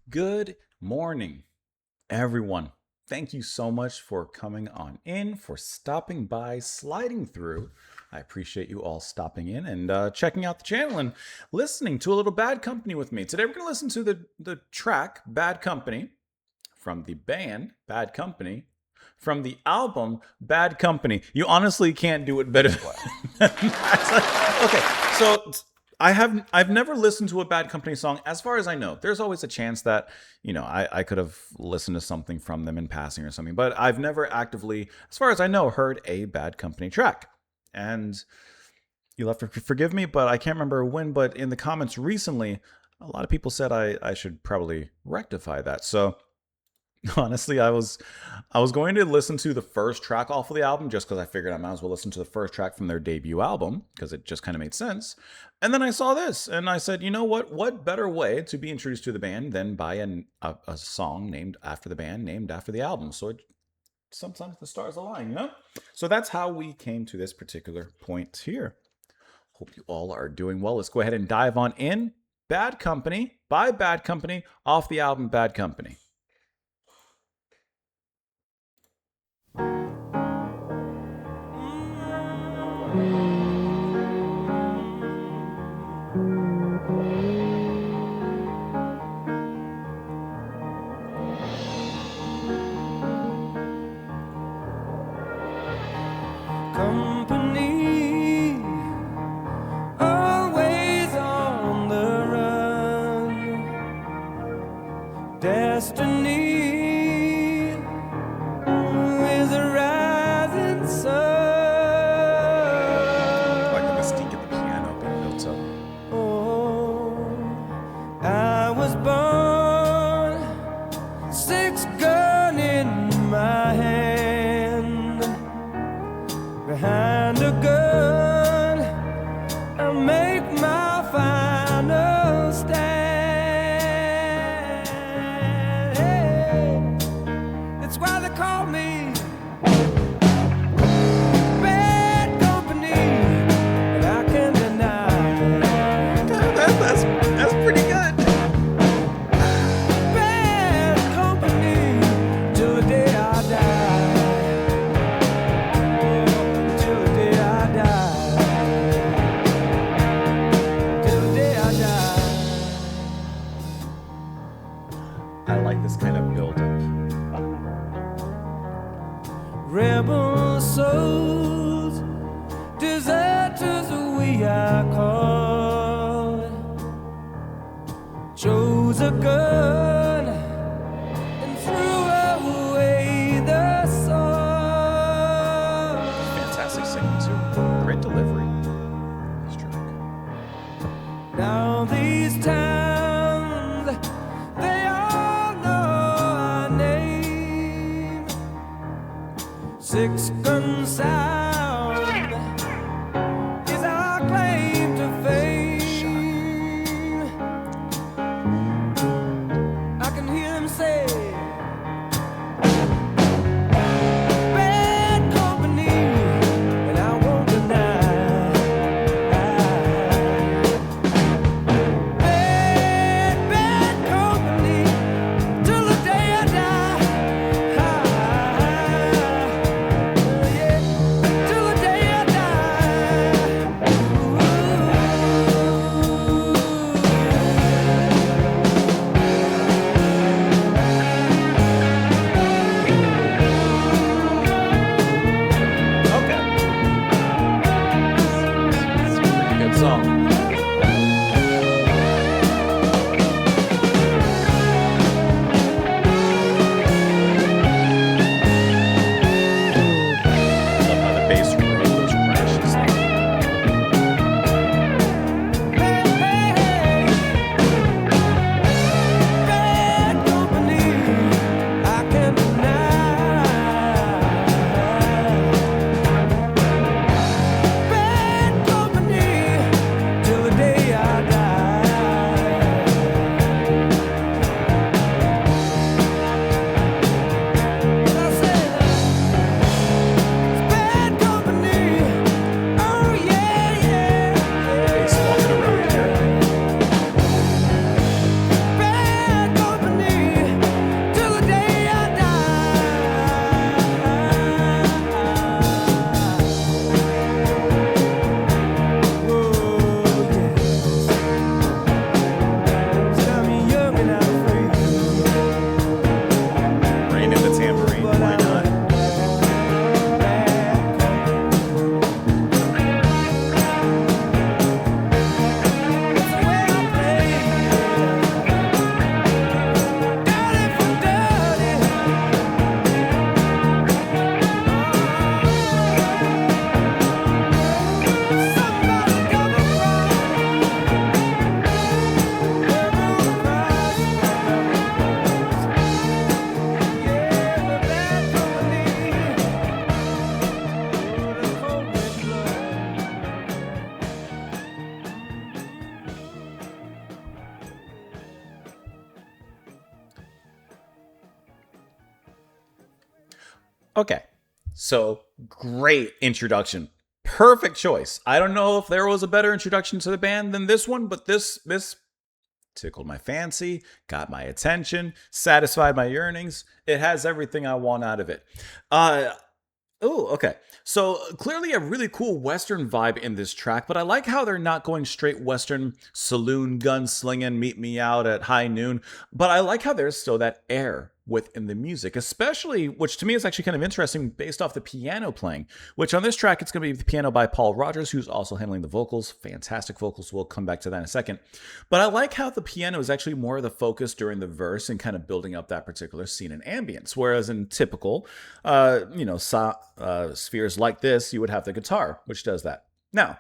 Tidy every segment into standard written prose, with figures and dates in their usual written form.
Good morning, everyone. Thank you so much for coming on in, for stopping by, sliding through. I appreciate you all stopping in and checking out the channel and listening to a little Bad Company with me. Today we're going to listen to the track Bad Company from the band Bad Company from the album Bad Company. You honestly can't do it better than that. Okay, so I've never listened to a Bad Company song as far as I know. There's always a chance that, I could have listened to something from them in passing or something, but I've never actively, as far as I know, heard a Bad Company track. And you'll have to forgive me, but I can't remember when, but in the comments recently, a lot of people said I should probably rectify that. So honestly, I was going to listen to the first track off of the album just because I figured I might as well listen to the first track from their debut album because it just kind of made sense. And then I saw this and I said, you know what? What better way to be introduced to the band than by a song named after the band, named after the album? So sometimes the stars align, you know? So that's how we came to this particular point here. Hope you all are doing well. Let's go ahead and dive on in. Bad Company by Bad Company off the album Bad Company. Company, always on the run. Destiny is a rising sun. Like the mystique of the piano being built up. Oh, I was born, six gun in my hand. Behind a gun, I make my final stand. Hey, that's why they call me Bad Company, and I can't deny. That's pretty good. Bad Company till the day I die. Till the day I die. Till the day I die. I like this kind of build up. Rebel souls, deserters we are called. Chose a gun and threw away the sword. Fantastic singing too. Great delivery. This track. Now these towns, they all know our name. Six gun sound is our claim to fame. I can hear him say, Bad Company, and I won't deny. Bad Company till the day I die. Okay. So great introduction. Perfect choice. I don't know if there was a better introduction to the band than this one, but this tickled my fancy, got my attention, satisfied my yearnings. It has everything I want out of it. Uh Oh, okay. So clearly a really cool Western vibe in this track, but I like how they're not going straight Western saloon gunslinging, meet me out at high noon. But I like how there's still that air within the music, especially, which to me is actually kind of interesting based off the piano playing, which on this track, it's going to be the piano by Paul Rogers, who's also handling the vocals. Fantastic vocals. We'll come back to that in a second. But I like how the piano is actually more of the focus during the verse and kind of building up that particular scene and ambience. Whereas in typical, spheres like this, you would have the guitar, which does that. Now,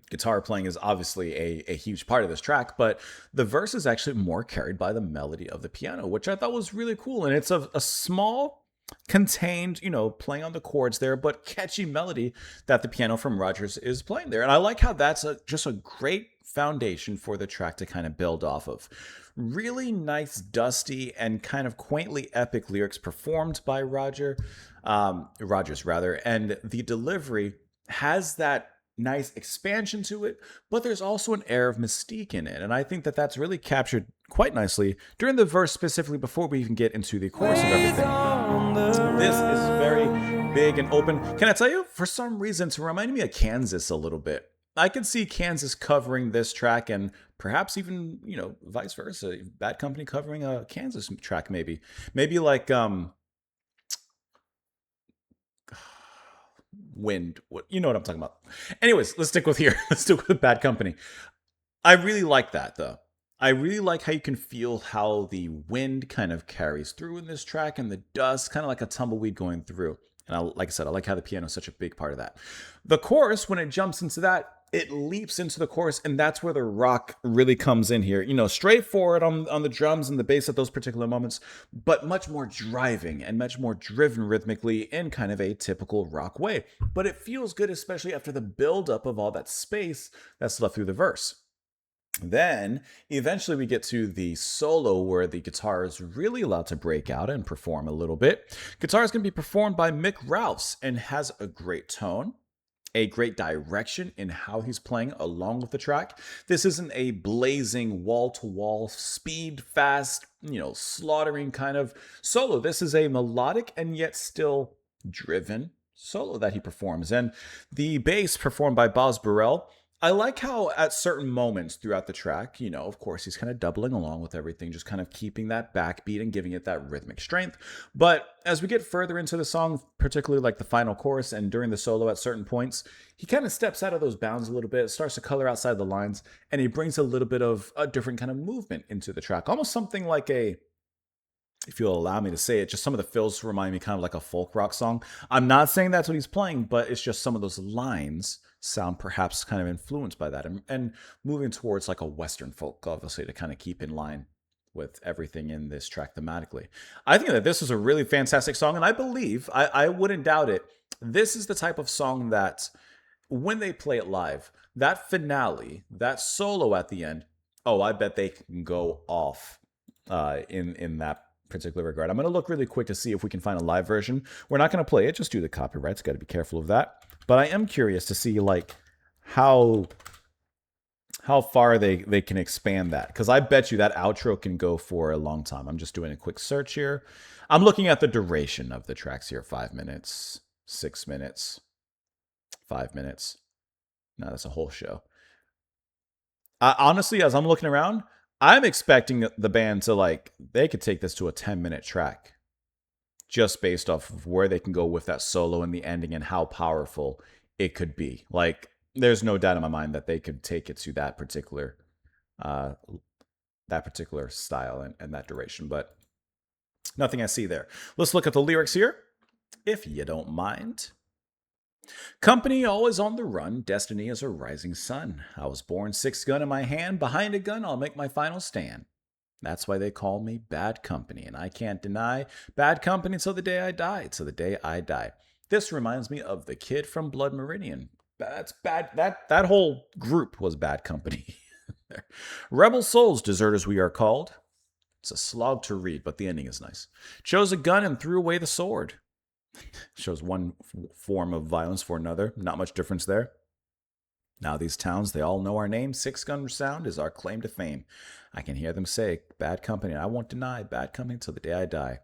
guitar playing is obviously a huge part of this track, but the verse is actually more carried by the melody of the piano, which I thought was really cool. And it's a small, contained, playing on the chords there, but catchy melody that the piano from Rogers is playing there. And I like how that's just a great foundation for the track to kind of build off of. Really nice, dusty, and kind of quaintly epic lyrics performed by Rogers rather, and the delivery has that nice expansion to it, but there's also an air of mystique in it, and I think that that's really captured quite nicely during the verse specifically before we even get into the chorus of everything. This is very big and open. Can I tell you, for some reason, it's reminding me of Kansas a little bit. I could see Kansas covering this track and perhaps even, vice versa. Bad Company covering a Kansas track, maybe. Maybe like Wind. You know what I'm talking about. Anyways, let's stick with here. Let's stick with Bad Company. I really like that though. I really like how you can feel how the wind kind of carries through in this track and the dust, kind of like a tumbleweed going through. And like I said, I like how the piano is such a big part of that. The chorus, when it jumps into that, it leaps into the chorus, and that's where the rock really comes in here. Straightforward on the drums and the bass at those particular moments, but much more driving and much more driven rhythmically in kind of a typical rock way. But it feels good, especially after the buildup of all that space that's left through the verse. Then, eventually, we get to the solo where the guitar is really allowed to break out and perform a little bit. Guitar is going to be performed by Mick Rouse and has a great tone, a great direction in how he's playing along with the track. This isn't a blazing wall-to-wall, speed, fast, slaughtering kind of solo. This is a melodic and yet still driven solo that he performs. And the bass performed by Boz Burrell. I like how at certain moments throughout the track, of course, he's kind of doubling along with everything, just kind of keeping that backbeat and giving it that rhythmic strength. But as we get further into the song, particularly like the final chorus and during the solo at certain points, he kind of steps out of those bounds a little bit, starts to color outside the lines, and he brings a little bit of a different kind of movement into the track. Almost something like if you'll allow me to say it, just some of the fills remind me kind of like a folk rock song. I'm not saying that's what he's playing, but it's just some of those lines sound perhaps kind of influenced by that and moving towards like a Western folk, obviously, to kind of keep in line with everything in this track thematically. I think that this is a really fantastic song, and I believe, I wouldn't doubt it, this is the type of song that when they play it live, that finale, that solo at the end, oh, I bet they can go off in that particular regard. I'm going to look really quick to see if we can find a live version. We're not going to play it just due to copyrights. Got to be careful of that. But I am curious to see like how far they can expand that, because I bet you that outro can go for a long time. I'm just doing a quick search here. I'm looking at the duration of the tracks here: 5 minutes, 6 minutes, 5 minutes. No, that's a whole show. Honestly, as I'm looking around, I'm expecting the band to they could take this to a 10-minute track just based off of where they can go with that solo and the ending and how powerful it could be. There's no doubt in my mind that they could take it to that particular style and that duration, but nothing I see there. Let's look at the lyrics here, if you don't mind. Company always on the run, destiny is a rising sun. I was born 6-gun in my hand, behind a gun I'll make my final stand. That's why they call me Bad Company, and I can't deny bad company till the day I die, till the day I die. This reminds me of the kid from Blood Meridian. That's bad. That whole group was Bad Company. Rebel souls, deserters we are called. It's a slog to read, but the ending is nice. Chose a gun and threw away the sword. Shows one form of violence for another. Not much difference there. Now these towns, they all know our name. Six Gun Sound is our claim to fame. I can hear them say, bad company. I won't deny bad company till the day I die.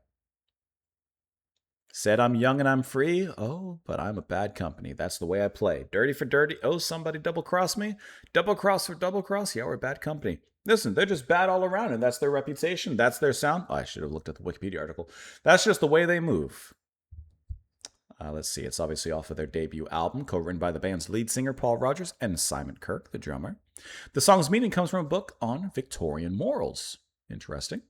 Said I'm young and I'm free. Oh, but I'm a bad company. That's the way I play. Dirty for dirty. Oh, somebody double cross me. Double cross for double cross. Yeah, we're a bad company. Listen, they're just bad all around, and that's their reputation. That's their sound. Oh, I should have looked at the Wikipedia article. That's just the way they move. Let's see. It's obviously off of their debut album, co-written by the band's lead singer Paul Rogers and Simon Kirke, the drummer. The song's meaning comes from a book on Victorian morals. Interesting.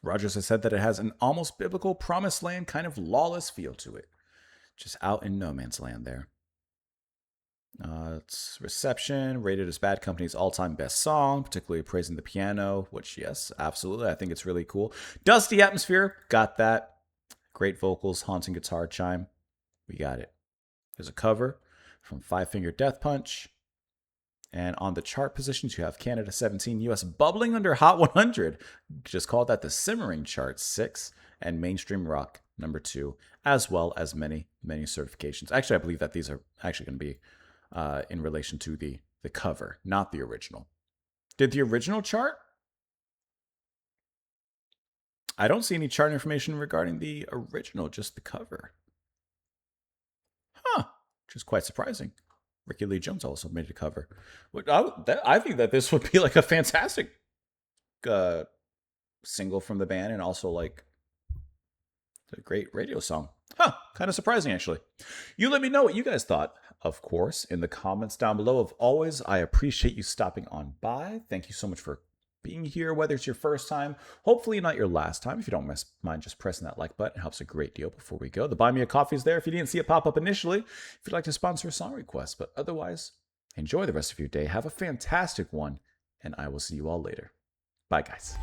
Rogers has said that it has an almost biblical promised land kind of lawless feel to it. Just out in no man's land there. It's reception, rated as Bad Company's all-time best song, particularly praising the piano, which, yes, absolutely. I think it's really cool. Dusty atmosphere, got that. Great vocals, haunting guitar chime. We got it. There's a cover from Five Finger Death Punch. And on the chart positions, you have Canada 17, US bubbling under Hot 100. Just call that the Simmering Chart 6, and Mainstream Rock number 2, as well as many, many certifications. Actually, I believe that these are actually going to be in relation to the cover, not the original. Did the original chart? I don't see any chart information regarding the original, just the cover. Huh, which is quite surprising. Ricky Lee Jones also made a cover. I think that this would be like a fantastic single from the band, and also like a great radio song. Huh, kind of surprising actually. You let me know what you guys thought, of course, in the comments down below. Of always, I appreciate you stopping on by. Thank you so much for being here, whether it's your first time, hopefully not your last time. If you don't mind just pressing that like button, it helps a great deal before we go. The Buy Me a Coffee is there if you didn't see it pop up initially, if you'd like to sponsor a song request. But otherwise, enjoy the rest of your day. Have a fantastic one, and I will see you all later. Bye, guys.